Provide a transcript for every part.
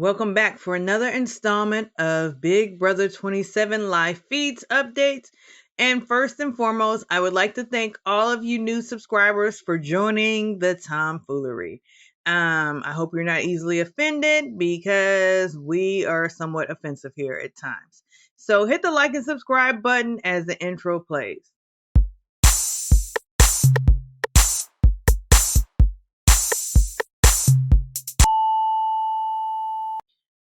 Welcome back for another installment of Big Brother 27 live feeds updates. And first and foremost, I would like to thank all of you new subscribers for joining the tomfoolery. I hope you're not easily offended because we are somewhat offensive here at times. So hit the like and subscribe button as the intro plays.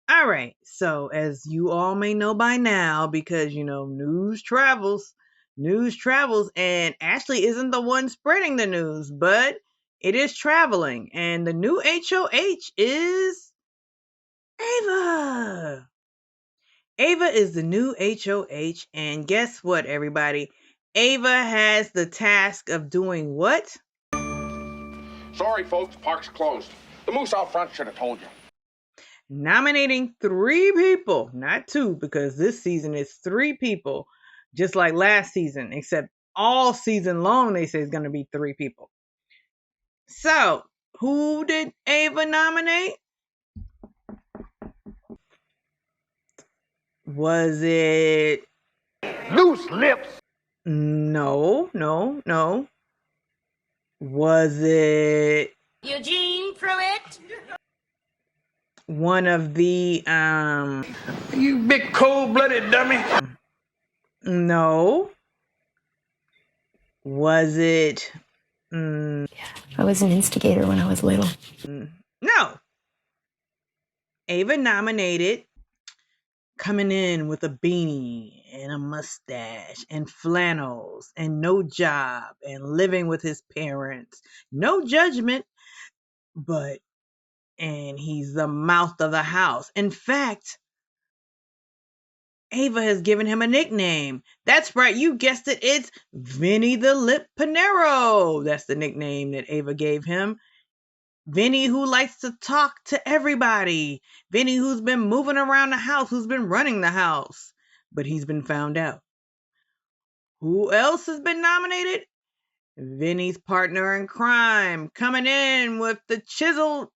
All right. So, as you all may know by now, because news travels, and Ashley isn't the one spreading the news, but it is traveling. And the new HOH is Ava. Ava is the new HOH. And guess what, everybody? Ava has the task of doing what? Sorry, folks, park's closed. The moose out front should have told you. Nominating 3 people, not 2, because this season is 3 people, just like last season, except all season long they say it's going to be 3 people. So, who did Ava nominate? Was it Loose lips. No. Was it Eugene Pruitt? one of the You big cold-blooded dummy. No. Was it I was an instigator when I was little. No. Ava nominated coming in with a beanie and a mustache and flannels and no job and living with his parents. No judgment, and he's the mouth of the house. In fact, Ava has given him a nickname. That's right, you guessed it. It's Vinny the Lip Panero. That's the nickname that Ava gave him. Vinny who likes to talk to everybody. Vinny who's been moving around the house, who's been running the house. But he's been found out. Who else has been nominated? Vinny's partner in crime, coming in with the chiseled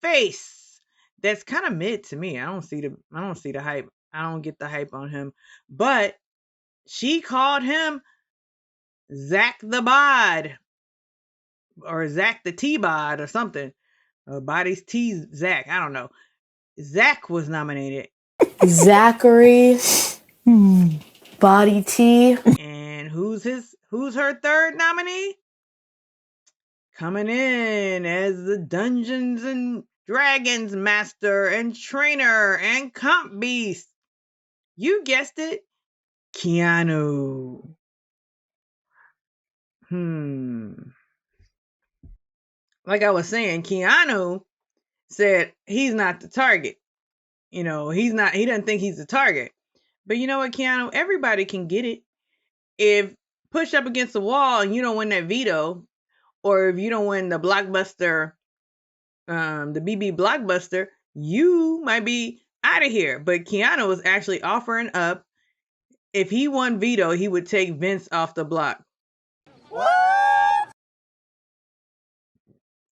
face. That's kind of mid to me. I don't see the hype. I don't get the hype on him. But she called him Zach the Bod. Or Zach the T-Bod or something. Body's T Zach. I don't know. Zach was nominated. Zachary Body T. And who's her third nominee? Coming in as the Dungeons and Dragons master and trainer and comp beast. You guessed it. Keanu. Like I was saying, Keanu said he's not the target. He doesn't think he's the target. But you know what, Keanu? Everybody can get it. If pushed up against the wall and you don't win that veto, or if you don't win the blockbuster, the BB blockbuster, you might be out of here. But Keanu was actually offering up, if he won veto, he would take Vince off the block. What?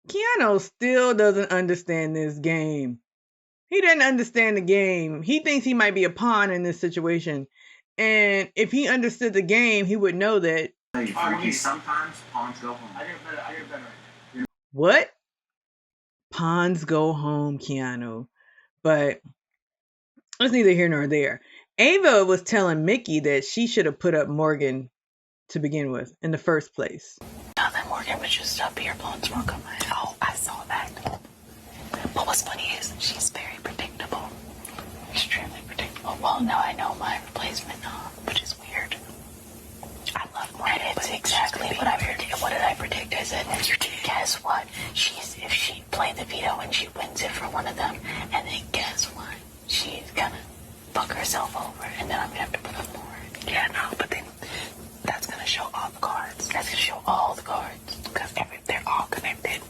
Keanu still doesn't understand this game. He doesn't understand the game. He thinks he might be a pawn in this situation. And if he understood the game, he would know that. Sometimes pawns go home. I get better. What? Pawns go home, Keanu. But it's neither here nor there. Ava was telling Mickey that she should have put up Morgan to begin with in the first place. Now that Morgan was just up here blowing smoke on my head. Oh, I saw that. But what's funny is she's very predictable. Extremely predictable. Well, now I know my replacement, which is weird. I love Morgan. And it's exactly what I predicted. What did I predict? I said, guess what? If she played the veto and she wins it for one of them, and then guess what? She's gonna fuck herself over, and then I'm gonna have to put up more. Yeah, no, but then that's gonna show all the cards. That's gonna show all the cards. Because they're all connected.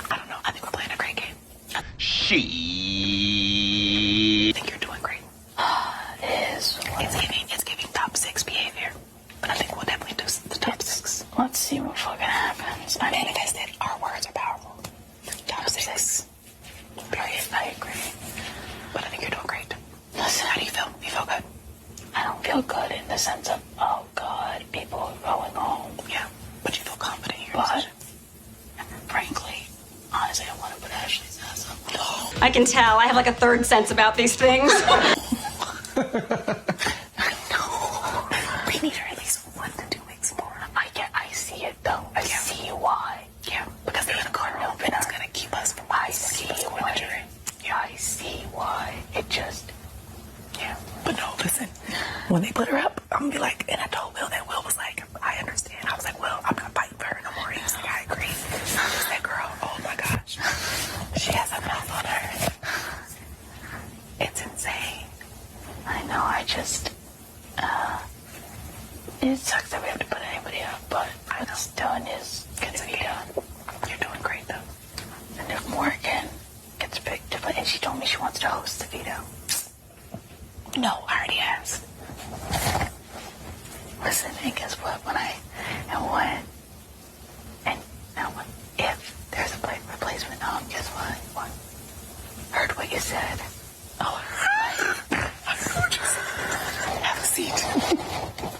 I don't know. I think we're playing a great game. I think you're doing great. It's giving top 6 behavior. But I think we'll definitely do the top 6. Let's see what fucking happens. I manifested. Our words are powerful. Top 6. Period. I agree. But I think you're doing great. Listen, how do you feel? You feel good? I don't feel good in the sense of, oh God, people are going home. Yeah, but you feel confident in your decision. Frankly, honestly, I want to put Ashley's ass up. No. I can tell. I have like a third sense about these things. No. We need her at least 1 to 2 weeks more. I see it though. I see why. Yeah, because they're gonna car open. It's gonna keep us from. I see why. Yeah, I see why. It just. Yeah. But no, listen. When they put her up, I'm gonna be like, and I told Will that Will was like, I understand. I was like, Will, I'm not fighting for her no more. He was like, I agree. Just that girl. Oh my gosh. She has a mouth on her. It's insane. I know. I just. It sucks that we have to put anybody up, but what's done is gonna be done. You're doing great though. And if Morgan gets picked, and she told me she wants to host the Veto. No, I already asked. Listen, and guess what? If there's a replacement, guess what? Heard what you said. Oh, I heard what you said. Have a seat.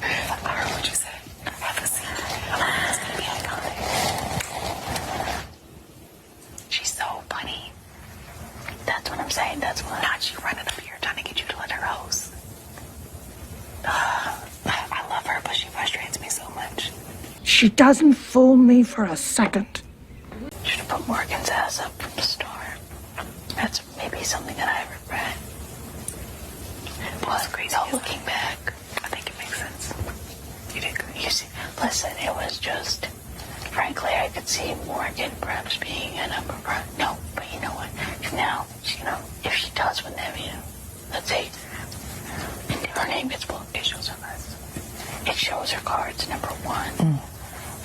I heard what you said. Have a seat. It's gonna be iconic. She's so funny. That's what I'm saying. That's what. Not she running up here trying to get you to let her host. I love her, but she frustrates me so much. She doesn't fool me for a second. Should have put Morgan's ass up from the start. That's maybe something that I regret. But looking back, I think it makes sense. You did good. You see, listen, it was just, frankly, I could see Morgan perhaps being a number one. No, but you know what? Now, if she does win that, let's say her name gets blown, it shows her cards. It shows her cards, number one.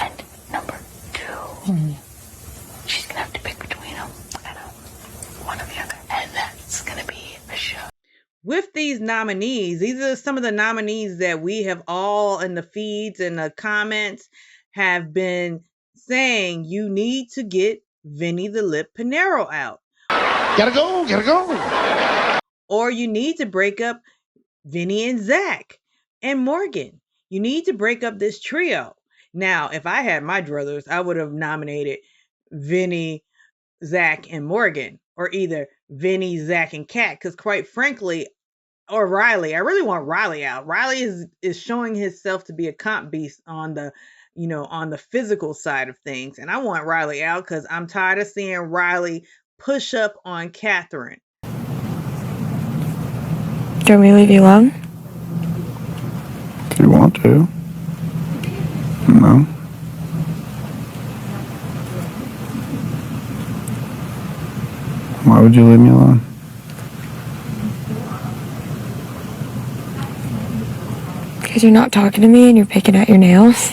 And number two, she's going to have to pick between them. I know. One or the other. And that's going to be a show. With these nominees, these are some of the nominees that we have all in the feeds and the comments have been saying you need to get Vinny the Lip Pinero out. Gotta go. Or you need to break up Vinny and Zach and Morgan. You need to break up this trio. Now, if I had my druthers, I would have nominated Vinny, Zach, and Morgan, or either Vinny, Zach, and Kat, because quite frankly, or Riley. I really want Riley out. Riley is showing himself to be a comp beast on the, on the physical side of things. And I want Riley out because I'm tired of seeing Riley push up on Catherine. Do you want me to leave you alone? If you want to. No. Why would you leave me alone? Because you're not talking to me and you're picking at your nails.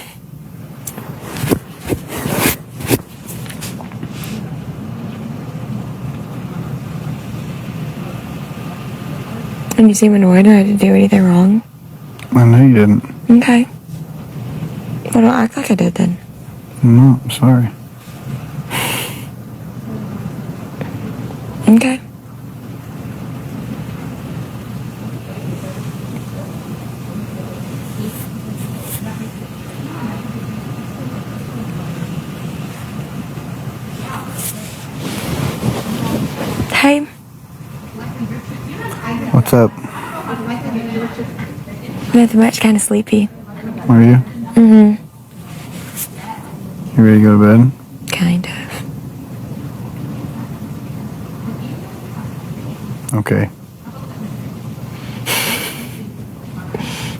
And you seem annoyed I didn't do anything wrong. I know you didn't. Okay. Well, don't act like I did then. No, I'm sorry. Okay. Hey. What's up? Nothing much, kind of sleepy. Are you? Mm-hmm. You ready to go to bed? Kind of. Okay.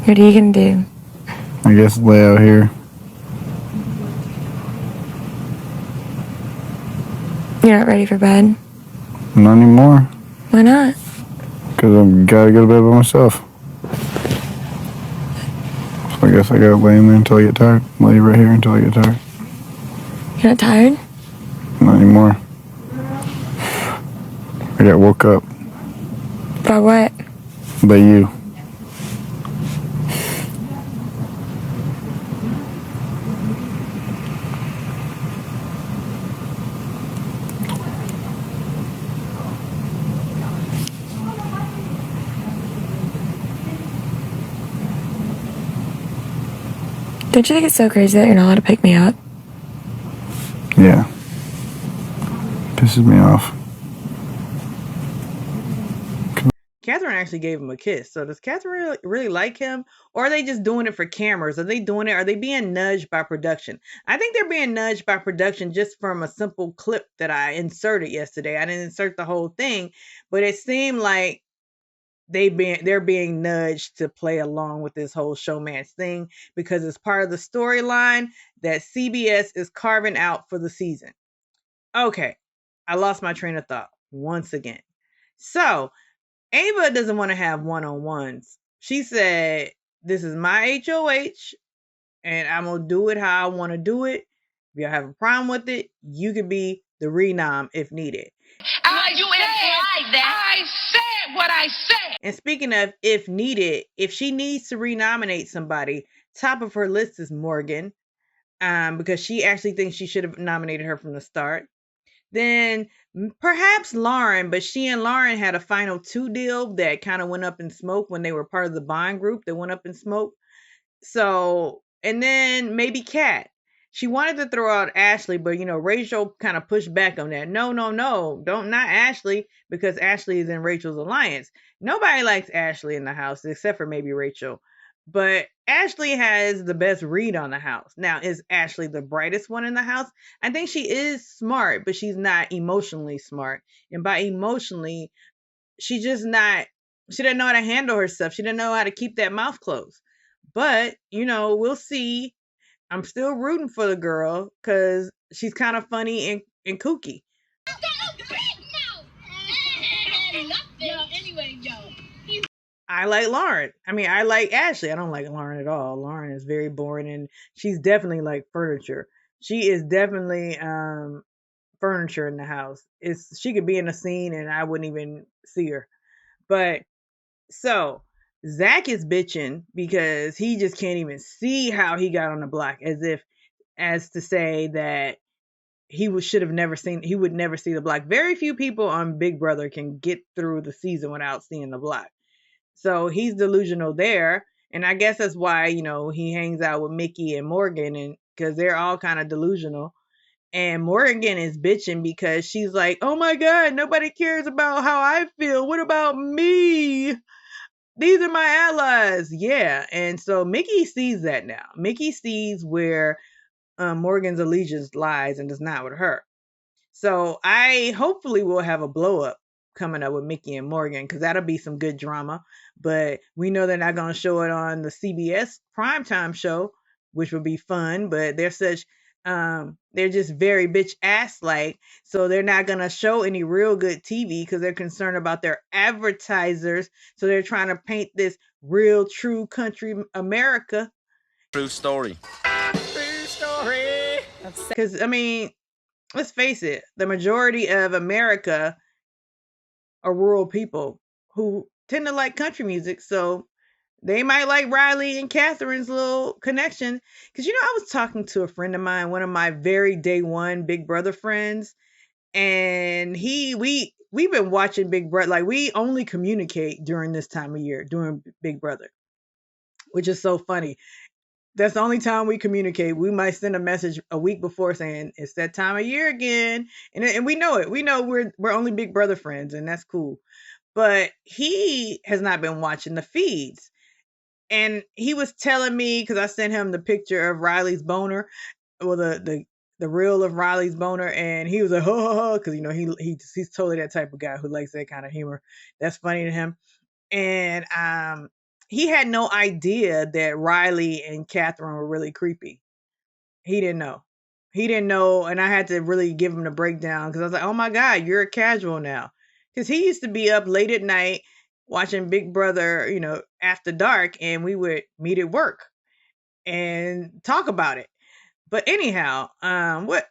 What are you gonna do? I guess lay out here. You're not ready for bed? Not anymore. Why not? Because I gotta go to bed by myself. So I guess I gotta lay in there until I get tired. Lay right here until I get tired. You're not tired? Not anymore. I got woke up By what? by you. Don't you think it's so crazy that you're not allowed to pick me up? Yeah. Pisses me off. Catherine actually gave him a kiss. So does Catherine really like him? Or are they just doing it for cameras? Are they doing it? Are they being nudged by production? I think they're being nudged by production just from a simple clip that I inserted yesterday. I didn't insert the whole thing, but it seemed like they're being nudged to play along with this whole Showmance thing because it's part of the storyline that CBS is carving out for the season. Okay, I lost my train of thought once again. So Ava doesn't want to have one-on-ones. She said, this is my HOH, and I'm going to do it how I want to do it. If y'all have a problem with it, you can be the renom if needed. I said what I said. And speaking of if needed, if she needs to renominate somebody, top of her list is Morgan, because she actually thinks she should have nominated her from the start. Then perhaps Lauren, but she and Lauren had a final 2 deal that kind of went up in smoke when they were part of the Bond group that went up in smoke. So, and then maybe Kat. She wanted to throw out Ashley, but Rachel kind of pushed back on that. No, don't, not Ashley, because Ashley is in Rachel's alliance. Nobody likes Ashley in the house except for maybe Rachel. But Ashley has the best read on the house. Now, is Ashley the brightest one in the house? I think she is smart, but she's not emotionally smart. And by emotionally, she doesn't know how to handle herself. She doesn't know how to keep that mouth closed. But, we'll see. I'm still rooting for the girl because she's kind of funny and kooky. I like Lauren. I mean, I like Ashley. I don't like Lauren at all. Lauren is very boring, and she's definitely like furniture. She is definitely furniture in the house. She could be in a scene and I wouldn't even see her. But so Zach is bitching because he just can't even see how he got on the block, as to say that he would never see the block. Very few people on Big Brother can get through the season without seeing the block. So he's delusional there. And I guess that's why, he hangs out with Mickey and Morgan, and because they're all kind of delusional. And Morgan is bitching because she's like, oh my God, nobody cares about how I feel. What about me? These are my allies. Yeah. And so Mickey sees that now. Mickey sees where Morgan's allegiance lies and is not with her. So I hopefully will have a blow up coming up with Mickey and Morgan, because that'll be some good drama. But we know they're not going to show it on the CBS primetime show, which will be fun. But they're just very bitch ass like, so they're not going to show any real good TV because they're concerned about their advertisers. So they're trying to paint this real true country America. True story. Because, I mean, let's face it, the majority of America are rural people who tend to like country music. So they might like Riley and Catherine's little connection. Because, I was talking to a friend of mine, one of my very day one Big Brother friends. And we've been watching Big Brother. Like, we only communicate during this time of year, during Big Brother, which is so funny. That's the only time we communicate. We might send a message a week before saying it's that time of year again, and we know it. We know we're only Big Brother friends, and that's cool. But he has not been watching the feeds, and he was telling me, because I sent him the picture of Riley's boner, well, the reel of Riley's boner, and he was like, ho, because he's totally that type of guy who likes that kind of humor. That's funny to him, and he had no idea that Riley and Catherine were really creepy. He didn't know. And I had to really give him the breakdown, because I was like, oh my God, you're a casual now. Because he used to be up late at night watching Big Brother, after dark, and we would meet at work and talk about it. But anyhow, where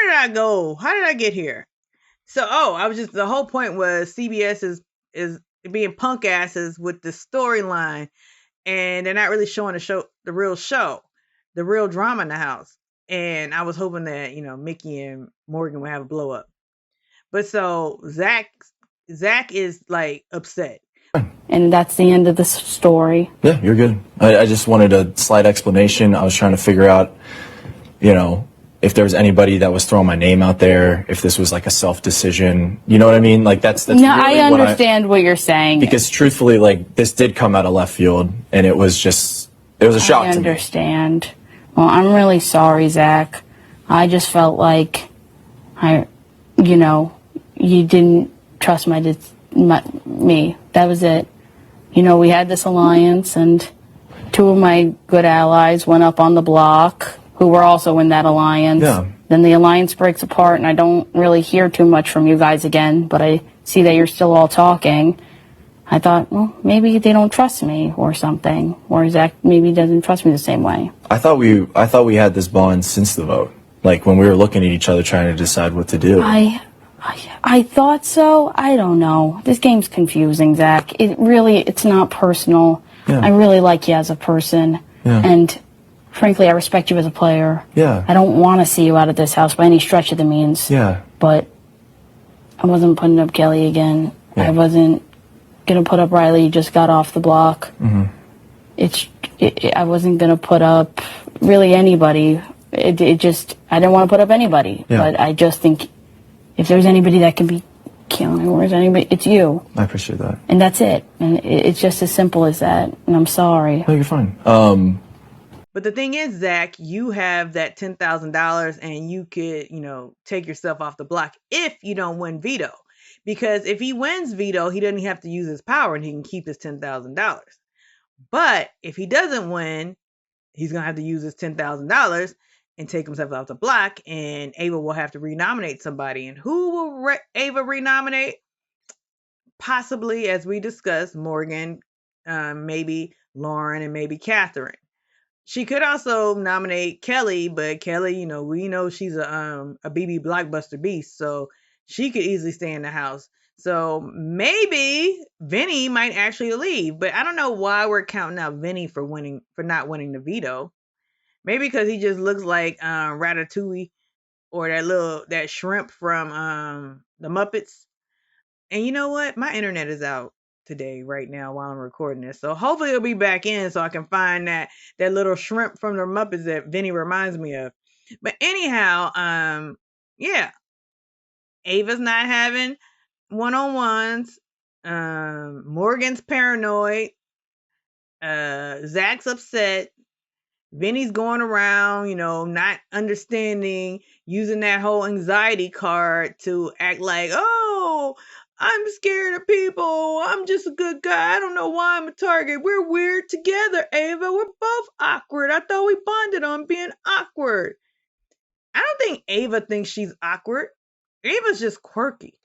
did I go? How did I get here? So, the whole point was CBS is being punk asses with the storyline, and they're not really showing the real drama in the house. And I was hoping that, Mickey and Morgan would have a blow up. But so Zach is like upset. And that's the end of the story. Yeah, you're good. I just wanted a slight explanation. I was trying to figure out, you know, if there was anybody that was throwing my name out there, if this was like a self-decision. You know what I mean? Like that's No, really I understand what you're saying. Because truthfully, like this did come out of left field, and it was a shock to me. I understand. Well, I'm really sorry, Zach. I just felt like you didn't trust me. That was it. You know, we had this alliance, and two of my good allies went up on the block, who were also in that alliance. Yeah. Then the alliance breaks apart, and I don't really hear too much from you guys again, but I see that you're still all talking. I thought, well, maybe they don't trust me or something, or Zach maybe doesn't trust me the same way. I thought we had this bond since the vote, like when we were looking at each other trying to decide what to do. I thought so. I don't know. This game's confusing, Zach. It's not personal. Yeah. I really like you as a person. Yeah. And frankly, I respect you as a player. Yeah. I don't want to see you out of this house by any stretch of the means. Yeah. But I wasn't putting up Kelly again. Yeah. I wasn't going to put up Riley. He just got off the block. Mm-hmm. I wasn't going to put up really anybody. I didn't want to put up anybody. Yeah. But I just think if there's anybody that can be killing, or is anybody, it's you. I appreciate that. And that's it. And it's just as simple as that. And I'm sorry. No, you're fine. But the thing is, Zach, you have that $10,000 and you could, take yourself off the block if you don't win Veto. Because if he wins Veto, he doesn't have to use his power and he can keep his $10,000. But if he doesn't win, he's going to have to use his $10,000 and take himself off the block, and Ava will have to renominate somebody. And who will Ava renominate? Possibly, as we discussed, Morgan, maybe Lauren, and maybe Catherine. She could also nominate Kelly, but Kelly, we know she's a BB blockbuster beast, so she could easily stay in the house. So maybe Vinny might actually leave, but I don't know why we're counting out Vinny for not winning the Veto. Maybe because he just looks like Ratatouille or that shrimp from the Muppets. And you know what? My internet is out today right now while I'm recording this. So hopefully it'll be back in so I can find that little shrimp from the Muppets that Vinny reminds me of. But anyhow, yeah. Ava's not having one-on-ones. Morgan's paranoid. Zach's upset. Vinny's going around, not understanding, using that whole anxiety card to act like, oh, I'm scared of people. I'm just a good guy. I don't know why I'm a target. We're weird together, Ava. We're both awkward. I thought we bonded on being awkward. I don't think Ava thinks she's awkward. Ava's just quirky.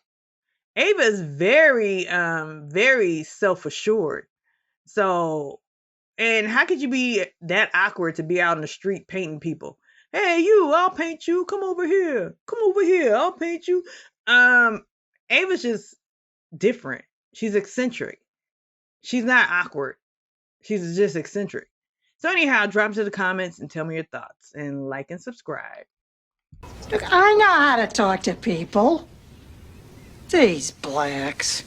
Ava's very, very self-assured. So... And how could you be that awkward to be out in the street painting people? Hey, you, I'll paint you. Come over here. Come over here. I'll paint you. Ava's just different. She's eccentric. She's not awkward. She's just eccentric. So anyhow, drop into the comments and tell me your thoughts. And like and subscribe. Look, I know how to talk to people. These blacks.